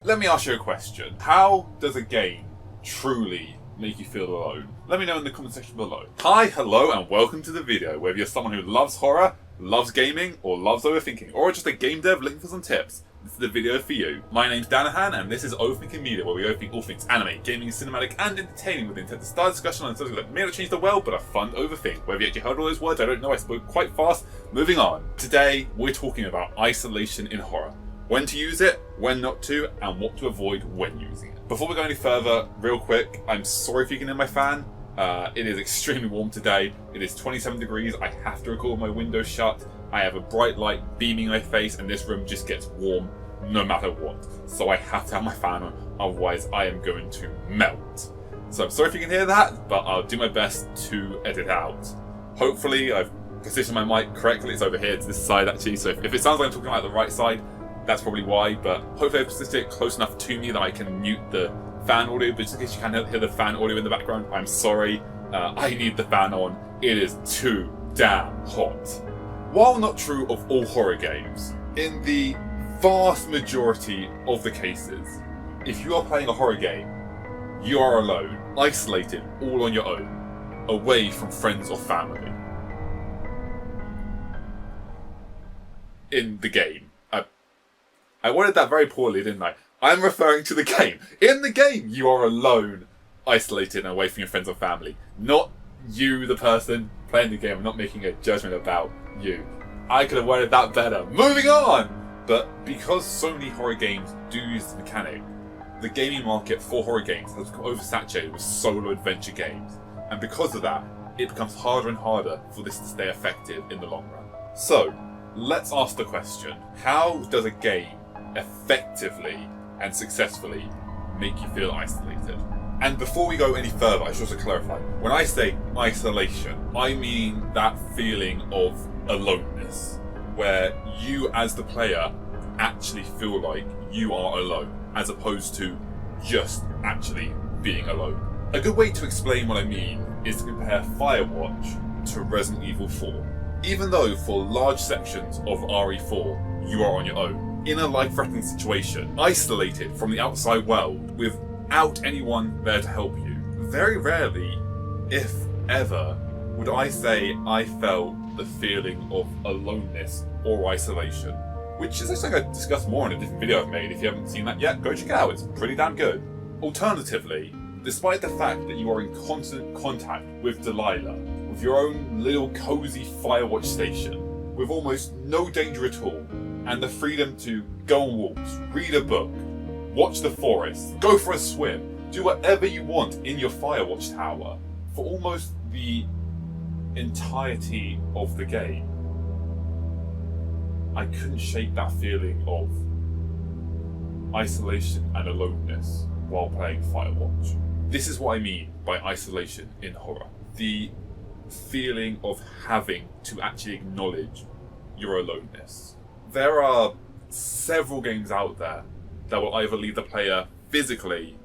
Let me ask you a question. How does a game truly make you feel alone? Let me know in the comment section below. Hi, hello, and welcome to the video. Whether you're someone who loves horror, loves gaming, or loves overthinking, or just a game dev looking for some tips, this is the video for you. My name's Danahan, and this is Overthinking Media, where we overthink all things anime, gaming, cinematic, and entertaining with the intent to start a discussion on something that may not change the world, but are fun to overthink. Whether you actually heard all those words, I don't know, I spoke quite fast. Moving on. Today, we're talking about isolation in horror. When to use it, when not to, and what to avoid when using it. Before we go any further, real quick, I'm sorry if you can hear my fan. It is extremely warm today. It is 27 degrees. I have to record with my window shut. I have a bright light beaming in my face, and this room just gets warm no matter what. So I have to have my fan on, otherwise I am going to melt. So I'm sorry if you can hear that, but I'll do my best to edit out. Hopefully I've positioned my mic correctly. It's over here to this side actually, so if it sounds like I'm talking about the right side, that's probably why, but hopefully I've positioned it close enough to me that I can mute the fan audio, but just in case you can't hear the fan audio in the background, I'm sorry. I need the fan on. It is too damn hot. While not true of all horror games, in the vast majority of the cases, if you are playing a horror game, you are alone, isolated, all on your own, away from friends or family. In the game. I worded that very poorly, didn't I? I'm referring to the game. In the game, you are alone, isolated, and away from your friends or family. Not you, the person playing the game. I'm not making a judgment about you. I could have worded that better. Moving on! But because so many horror games do use this mechanic, the gaming market for horror games has become oversaturated with solo adventure games. And because of that, it becomes harder and harder for this to stay effective in the long run. So, let's ask the question, how does a game effectively and successfully make you feel isolated? And before we go any further, I should also clarify, when I say isolation, I mean that feeling of aloneness, where you as the player actually feel like you are alone, as opposed to just actually being alone. A good way to explain what I mean is to compare Firewatch to Resident Evil 4. Even though for large sections of RE4 you are on your own, in a life-threatening situation, isolated from the outside world, without anyone there to help you, very rarely, if ever, would I say I felt the feeling of aloneness or isolation. Which is actually something I discussed more in a different video I've made. If you haven't seen that yet, go check it out, it's pretty damn good. Alternatively, despite the fact that you are in constant contact with Delilah, with your own little cozy Firewatch station, with almost no danger at all, and the freedom to go on walks, read a book, watch the forest, go for a swim, do whatever you want in your Firewatch tower for almost the entirety of the game, I couldn't shake that feeling of isolation and aloneness while playing Firewatch. This is what I mean by isolation in horror. The feeling of having to actually acknowledge your aloneness. There are several games out there that will either leave the player physically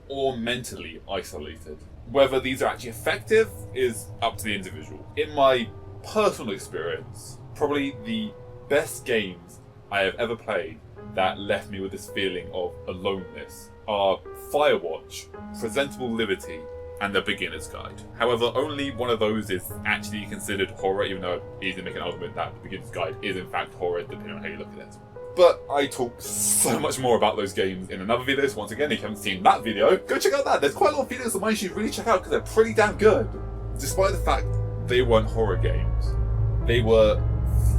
or mentally isolated. Whether these are actually effective is up to the individual. In my personal experience, probably the best games I have ever played that left me with this feeling of aloneness are Firewatch, Presentable Liberty, and The Beginner's Guide. However, only one of those is actually considered horror, even though it's easy to make an argument that The Beginner's Guide is in fact horror, depending on how you look at it. But I talk so much more about those games in another video, so once again, if you haven't seen that video, go check out that. There's quite a lot of videos of mine you should really check out because they're pretty damn good. Despite the fact they weren't horror games, they were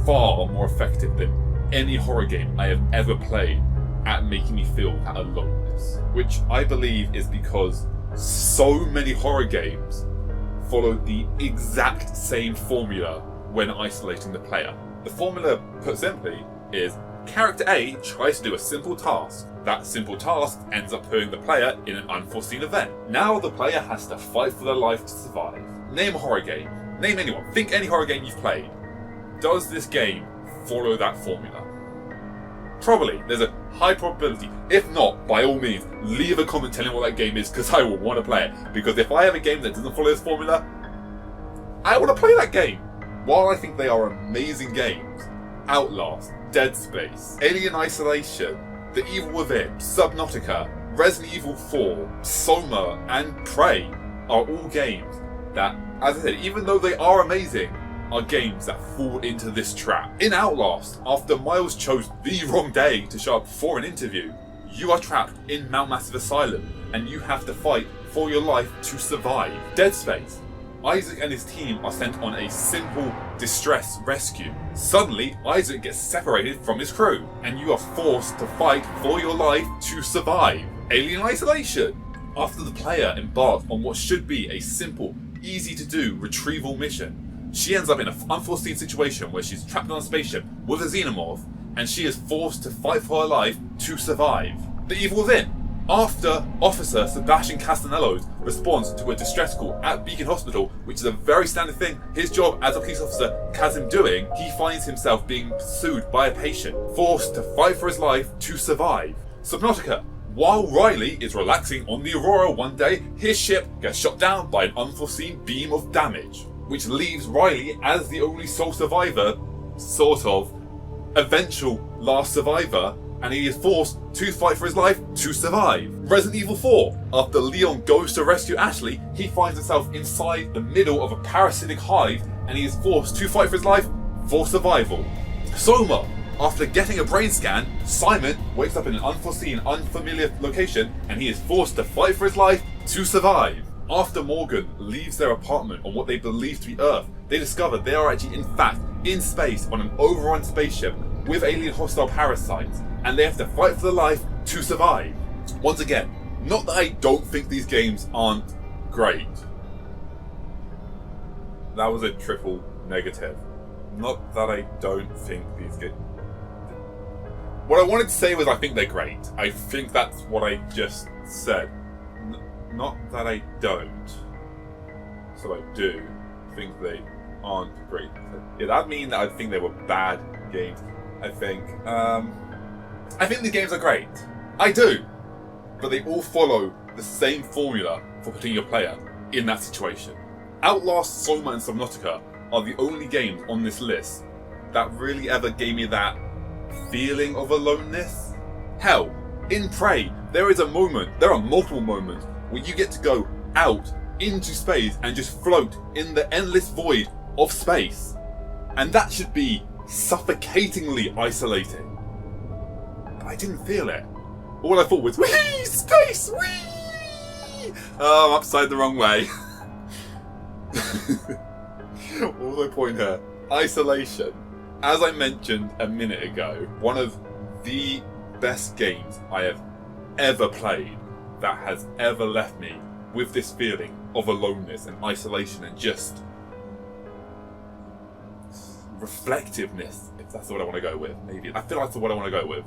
far more effective than any horror game I have ever played at making me feel that aloneness. Which I believe is because so many horror games follow the exact same formula when isolating the player. The formula, put simply, is character A tries to do a simple task. That simple task ends up putting the player in an unforeseen event. Now the player has to fight for their life to survive. Name a horror game. Name anyone. Think any horror game you've played. Does this game follow that formula? Probably. There's a high probability. If not, by all means, leave a comment telling me what that game is because I will want to play it. Because if I have a game that doesn't follow this formula, I want to play that game. While I think they are amazing games, Outlast, Dead Space, Alien Isolation, The Evil Within, Subnautica, Resident Evil 4, Soma, and Prey are all games that, as I said, even though they are amazing, are games that fall into this trap. In Outlast, after Miles chose the wrong day to show up for an interview, you are trapped in Mount Massive Asylum, and you have to fight for your life to survive. Dead Space, Isaac and his team are sent on a simple distress rescue. Suddenly, Isaac gets separated from his crew, and you are forced to fight for your life to survive. Alien Isolation, after the player embarks on what should be a simple, easy to do retrieval mission, she ends up in an unforeseen situation where she's trapped on a spaceship with a xenomorph, and she is forced to fight for her life to survive. The Evil Within, after Officer Sebastian Castanelos responds to a distress call at Beacon Hospital, which is a very standard thing his job as a police officer has him doing, he finds himself being pursued by a patient, forced to fight for his life to survive. Subnautica, while Riley is relaxing on the Aurora one day, his ship gets shot down by an unforeseen beam of damage, which leaves Riley as the only sole survivor, sort of, eventual last survivor, and he is forced to fight for his life to survive. Resident Evil 4, after Leon goes to rescue Ashley, he finds himself inside the middle of a parasitic hive, and he is forced to fight for his life for survival. Soma, after getting a brain scan, Simon wakes up in an unforeseen, unfamiliar location, and he is forced to fight for his life to survive. After Morgan leaves their apartment on what they believe to be Earth, they discover they are actually in fact in space on an overrun spaceship with alien hostile parasites, and they have to fight for their life to survive. Once again, not that I don't think these games aren't great. That was a triple negative. Not that I don't think these games... What I wanted to say was I think they're great. I think that's what I just said. Not that I don't. So I do think they aren't great. Yeah, that means that I think they were bad games. I think the games are great. I do. But they all follow the same formula for putting your player in that situation. Outlast, Soma, and Subnautica are the only games on this list that really ever gave me that feeling of aloneness. Hell, in Prey, there are multiple moments where you get to go out into space and just float in the endless void of space. And that should be suffocatingly isolating. But I didn't feel it. All I thought was, whee! Space! Whee! Oh, I'm upside the wrong way. What was my point here? Isolation. As I mentioned a minute ago, one of the best games I have ever played that has ever left me with this feeling of aloneness and isolation and just reflectiveness, if that's what I want to go with. Maybe I feel like that's what I want to go with,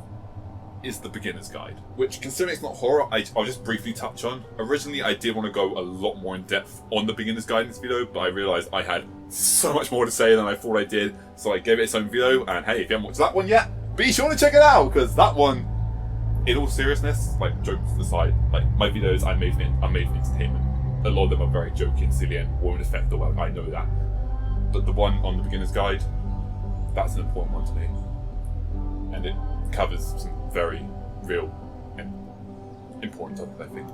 is The Beginner's Guide, which, considering it's not horror, I'll just briefly touch on. Originally, I did want to go a lot more in depth on The Beginner's Guide in this video, but I realised I had so much more to say than I thought I did, so I gave it its own video. And hey, if you haven't watched that one yet, be sure to check it out, because that one, in all seriousness, like, jokes aside, like, my videos I made for entertainment. A lot of them are very jokey and silly and won't affect the work, I know that. But the one on The Beginner's Guide, that's an important one to me. And it covers some very real and important topics, I think.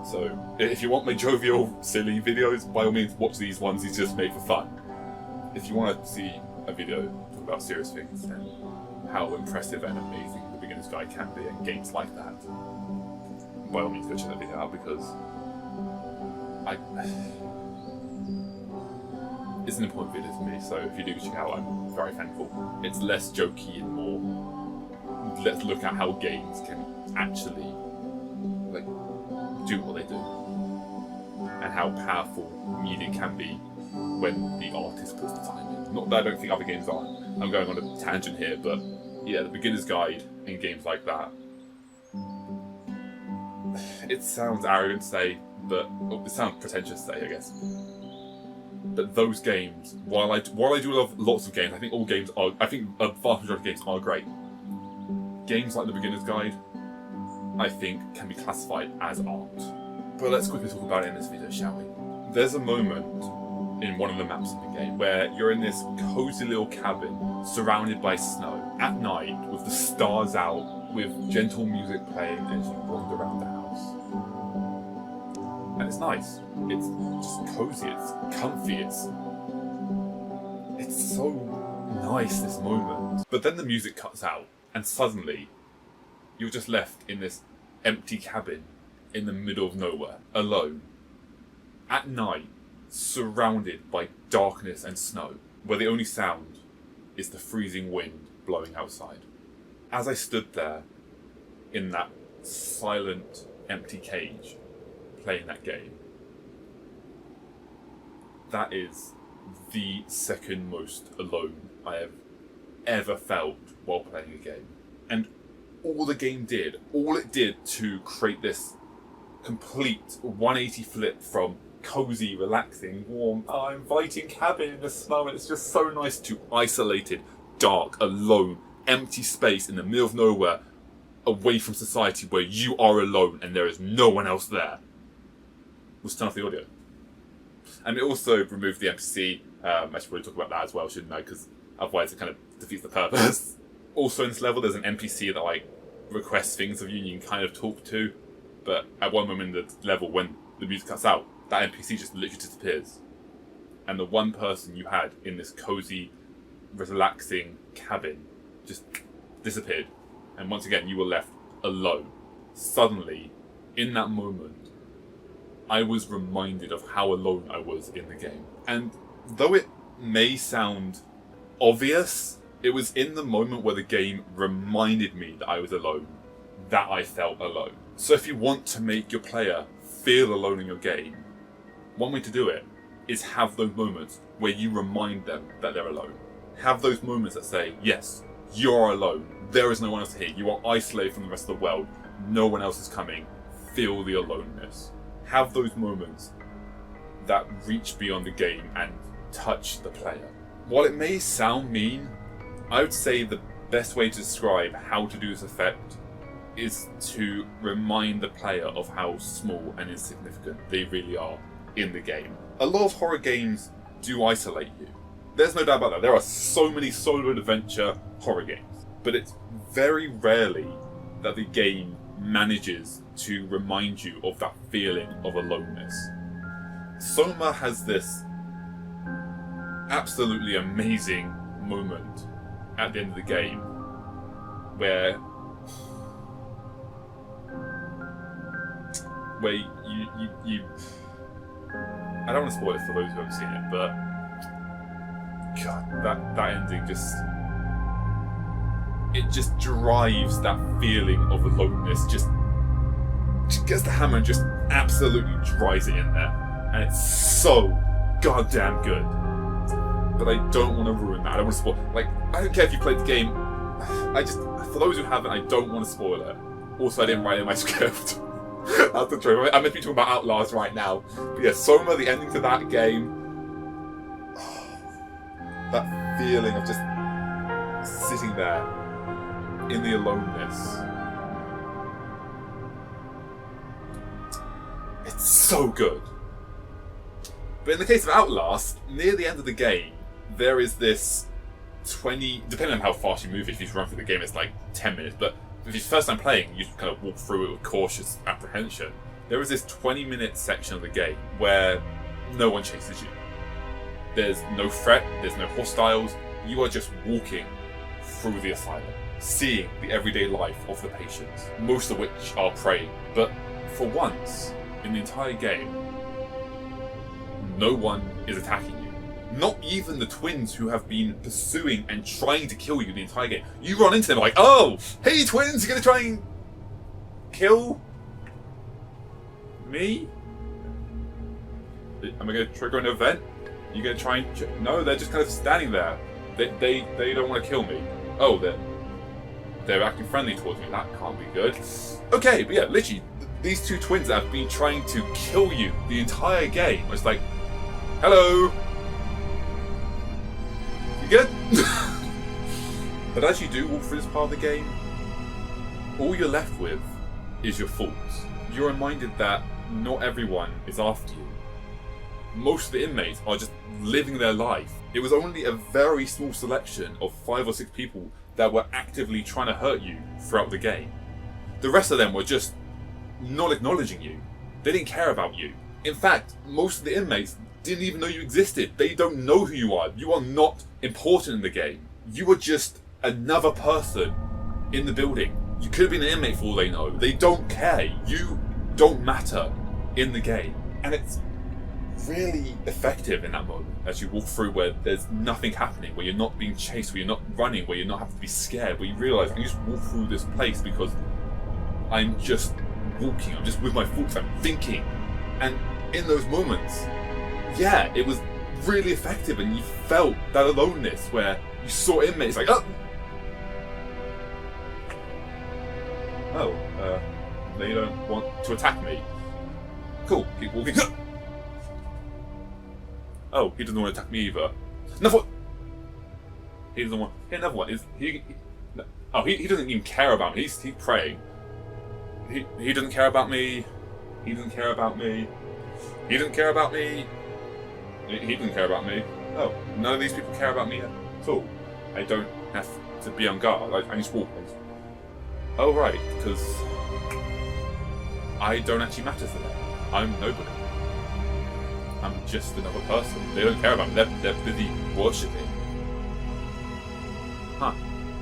So, if you want my jovial, silly videos, by all means watch these ones, these just made for fun. If you want to see a video talk about serious things and how impressive and amazing The Beginner's Guide can be and games like that, by all means go check that video out, because it's an important video to me, so if you do check it out, I'm very thankful. It's less jokey and more, let's look at how games can actually do what they do, and how powerful media can be when the artist puts the time in. Not that I don't think other games aren't. I'm going on a tangent here, but yeah, The Beginner's Guide in games like that. It sounds arrogant to say, but it sounds pretentious to say, I guess. But those games, while I do love lots of games, I think all games are. I think a vast majority of games are great. Games like The Beginner's Guide, I think, can be classified as art. But let's quickly talk about it in this video, shall we? There's a moment in one of the maps in the game where you're in this cozy little cabin surrounded by snow at night with the stars out, with gentle music playing as you wander around the house. And it's nice. It's just cozy, it's comfy, it's so nice, this moment. But then the music cuts out, and suddenly you're just left in this empty cabin in the middle of nowhere, alone, at night, surrounded by darkness and snow, where the only sound is the freezing wind blowing outside. As I stood there in that silent, empty cage, playing that game, that is the second most alone I have ever felt while playing a game. And all the game did, all it did to create this complete 180 flip from cozy, relaxing, warm, inviting cabin in the snow, and it's just so nice, to isolated, dark, alone, empty space in the middle of nowhere, away from society, where you are alone and there is no one else there. Let's turn off the audio. And it also removed the NPC. I should probably talk about that as well, shouldn't I? Because otherwise it kind of defeats the purpose. Also in this level, there's an NPC that like requests things of you and you can kind of talk to. But at one moment in the level, when the music cuts out, that NPC just literally disappears. And the one person you had in this cozy, relaxing cabin just disappeared. And once again, you were left alone. Suddenly, in that moment, I was reminded of how alone I was in the game. And though it may sound obvious, it was in the moment where the game reminded me that I was alone, that I felt alone. So if you want to make your player feel alone in your game, one way to do it is have those moments where you remind them that they're alone. Have those moments that say, yes, you're alone. There is no one else here. You are isolated from the rest of the world. No one else is coming. Feel the aloneness. Have those moments that reach beyond the game and touch the player. While it may sound mean, I would say the best way to describe how to do this effect is to remind the player of how small and insignificant they really are in the game. A lot of horror games do isolate you. There's no doubt about that. There are so many solo adventure horror games, but it's very rarely that the game manages to remind you of that feeling of aloneness. Soma has this absolutely amazing moment at the end of the game where you I don't want to spoil it for those who haven't seen it, but God, that ending just drives that feeling of aloneness, just gets the hammer and just absolutely drives it in there, and it's so goddamn good. But I don't want to ruin that. I don't want to spoil. Like, I don't care if you played the game. For those who haven't, I don't want to spoil it. Also, I didn't write it in my script. That's the truth. I'm meant to be talking about Outlast right now. But yeah, Soma, the ending to that game, that feeling of just sitting there in the aloneness. It's so good. But in the case of Outlast, near the end of the game, there is this 20, depending on how fast you move, if you run through the game, it's like 10 minutes, but if it's first time playing, you just kind of walk through it with cautious apprehension. There is this 20-minute section of the game where no one chases you. There's no threat, there's no hostiles, you are just walking through the asylum, seeing the everyday life of the patients, most of which are prey. But for once, in the entire game, no one is attacking you. Not even the twins who have been pursuing and trying to kill you the entire game. You run into them like, oh, hey twins, you're gonna try and kill me? Am I gonna trigger an event? You gonna try and... No, they're just kind of standing there. They don't want to kill me. Oh, they're acting friendly towards me. That can't be good. Okay, but yeah, literally, these two twins that have been trying to kill you the entire game. It's like, hello. You good? But as you do walk through this part of the game, all you're left with is your thoughts. You're reminded that not everyone is after you. Most of the inmates are just living their life. It was only a very small selection of 5 or 6 people that were actively trying to hurt you throughout the game. The rest of them were just not acknowledging you. They didn't care about you. In fact, most of the inmates didn't even know you existed. They don't know who you are. You are not important in the game. You are just another person in the building. You could have been an inmate for all they know. They don't care. You don't matter in the game. And it's really effective in that moment as you walk through where there's nothing happening, where you're not being chased, where you're not running, where you're not having to be scared, where you realise I can just walk through this place because I'm just walking, I'm just with my thoughts, I'm thinking. And in those moments, yeah, it was really effective, and you felt that aloneness where you saw inmates like, they don't want to attack me. Cool, keep walking. Oh, he doesn't want to attack me either. Another one. He doesn't want. Hey, another one. He doesn't even care about me. He's praying. He doesn't care about me. He doesn't care about me. He doesn't care about me. He doesn't care about me. Oh, none of these people care about me at all. I don't have to be on guard. I just walk. Oh right, because I don't actually matter to them. I'm nobody. I'm just another person. They don't care about me. They're busy worshipping.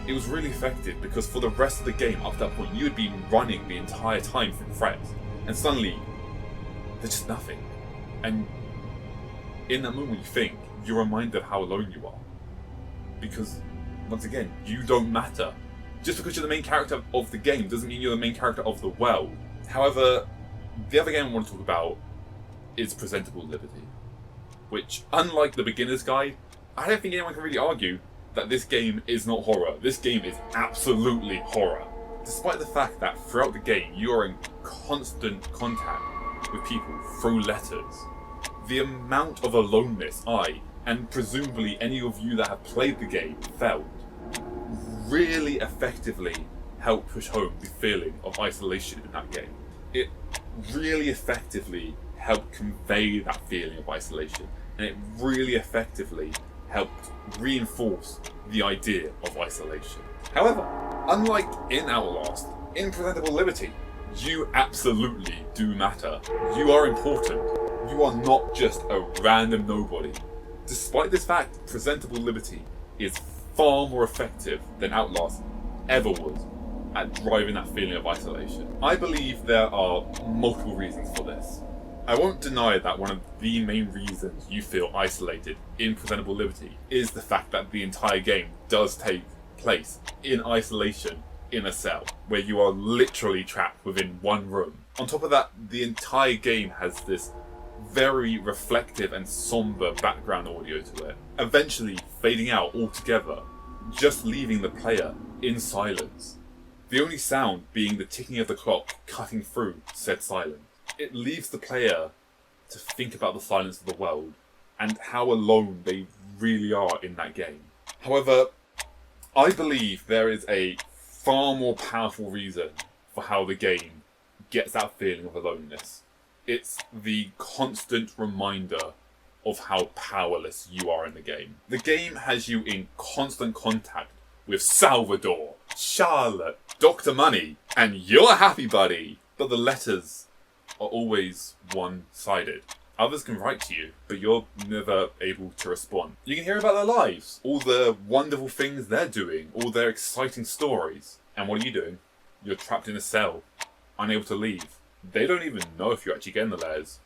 It was really effective because for the rest of the game, up to that point, you had been running the entire time from threats, and suddenly there's just nothing. And in that moment, you think you're reminded of how alone you are, because once again, you don't matter. Just because you're the main character of the game doesn't mean you're the main character of the world. However, the other game I want to talk about is Presentable Liberty, which, unlike the beginner's guide, I don't think anyone can really argue that this game is not horror. This game is absolutely horror. Despite the fact that throughout the game you are in constant contact with people through letters, the amount of aloneness I, and presumably any of you that have played the game, felt really effectively helped push home the feeling of isolation in that game. It really effectively helped convey that feeling of isolation, and it really effectively helped reinforce the idea of isolation. However, unlike in Outlast, in Presentable Liberty, you absolutely do matter. You are important. You are not just a random nobody. Despite this fact, Presentable Liberty is far more effective than Outlast ever was at driving that feeling of isolation. I believe there are multiple reasons for this. I won't deny that one of the main reasons you feel isolated in Presentable Liberty is the fact that the entire game does take place in isolation in a cell, where you are literally trapped within one room. On top of that, the entire game has this very reflective and somber background audio to it, eventually fading out altogether, just leaving the player in silence. The only sound being the ticking of the clock cutting through said silence. It leaves the player to think about the silence of the world and how alone they really are in that game. However, I believe there is a far more powerful reason for how the game gets that feeling of aloneness. It's the constant reminder of how powerless you are in the game. The game has you in constant contact with Salvador, Charlotte, Dr. Money, and your happy buddy. But the letters are always one-sided. Others can write to you, but you're never able to respond. You can hear about their lives, all the wonderful things they're doing, all their exciting stories. And what are you doing? You're trapped in a cell, unable to leave. They don't even know if you're actually getting the letters.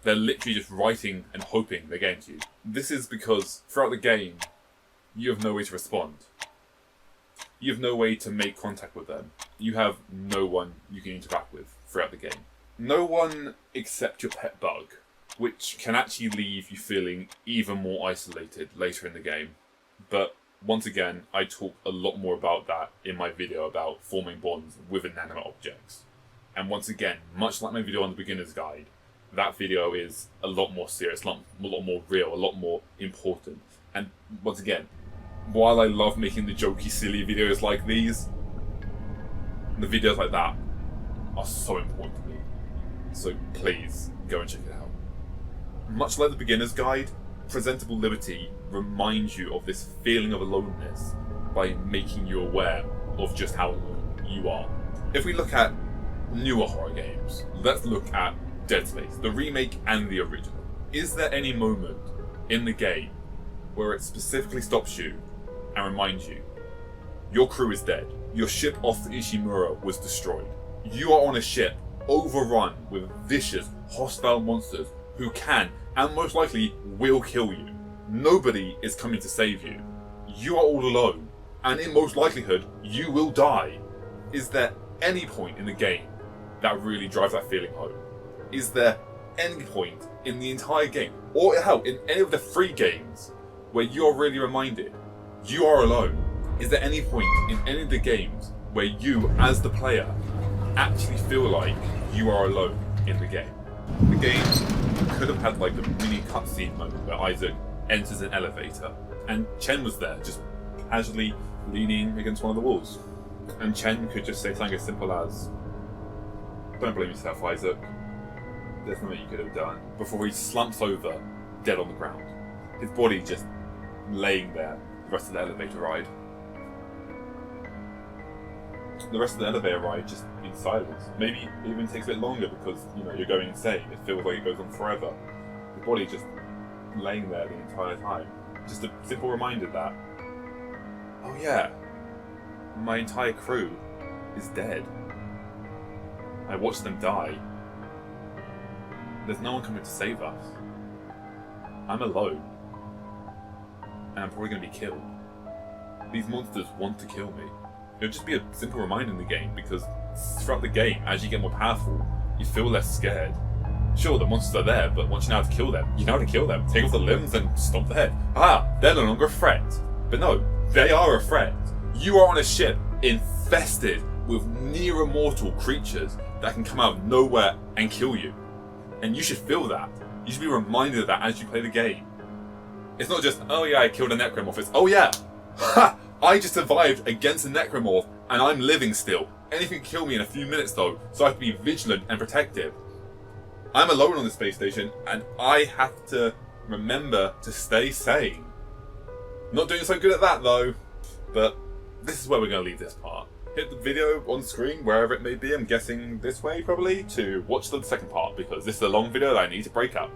They're literally just writing and hoping they're getting to you. This is because throughout the game, you have no way to respond. You have no way to make contact with them. You have no one you can interact with throughout the game. No one except your pet bug, which can actually leave you feeling even more isolated later in the game. But once again, I talk a lot more about that in my video about forming bonds with inanimate objects. And once again, much like my video on the beginner's guide, that video is a lot more serious, a lot more real, a lot more important. And once again, while I love making the jokey, silly videos like these, the videos like that are so important to me. So please, go and check it out. Much like the beginner's guide, Presentable Liberty reminds you of this feeling of aloneness by making you aware of just how alone you are. If we look at newer horror games, let's look at Dead Space, the remake and the original. Is there any moment in the game where it specifically stops you and reminds you your crew is dead, your ship off Ishimura was destroyed, you are on a ship overrun with vicious, hostile monsters who can and most likely will kill you. Nobody is coming to save you. You are all alone, and in most likelihood, you will die. Is there any point in the game that really drives that feeling home? Is there any point in the entire game, or hell, in any of the 3 games, where you are really reminded you are alone? Is there any point in any of the games where you, as the player, actually feel like you are alone in the game? The game could have had like a mini cutscene moment where Isaac enters an elevator and Chen was there, just casually leaning against one of the walls. And Chen could just say something as simple as, "Don't blame yourself, Isaac. There's nothing you could have done," before he slumps over, dead on the ground. His body just laying there the rest of the elevator ride. The rest of the elevator ride just in silence. Maybe it even takes a bit longer because, you know, you're going insane. It feels like it goes on forever. The body just laying there the entire time. Just a simple reminder that, oh yeah, my entire crew is dead. I watched them die. There's no one coming to save us. I'm alone. And I'm probably going to be killed. These monsters want to kill me. It'll just be a simple reminder in the game, because throughout the game, as you get more powerful, you feel less scared. Sure, the monsters are there, but once you know how to kill them, you know how to kill them. Take off the limbs and stomp the head. Ah, they're no longer a threat. But no, they are a threat. You are on a ship infested with near immortal creatures that can come out of nowhere and kill you. And you should feel that. You should be reminded of that as you play the game. It's not just, oh yeah, I killed a necromorph. It's, oh yeah, ha! I just survived against a necromorph and I'm living still. Anything can kill me in a few minutes though, so I have to be vigilant and protective. I'm alone on the space station and I have to remember to stay sane. Not doing so good at that though, but this is where we're going to leave this part. Hit the video on screen, wherever it may be, I'm guessing this way probably, to watch the second part, because this is a long video that I need to break up.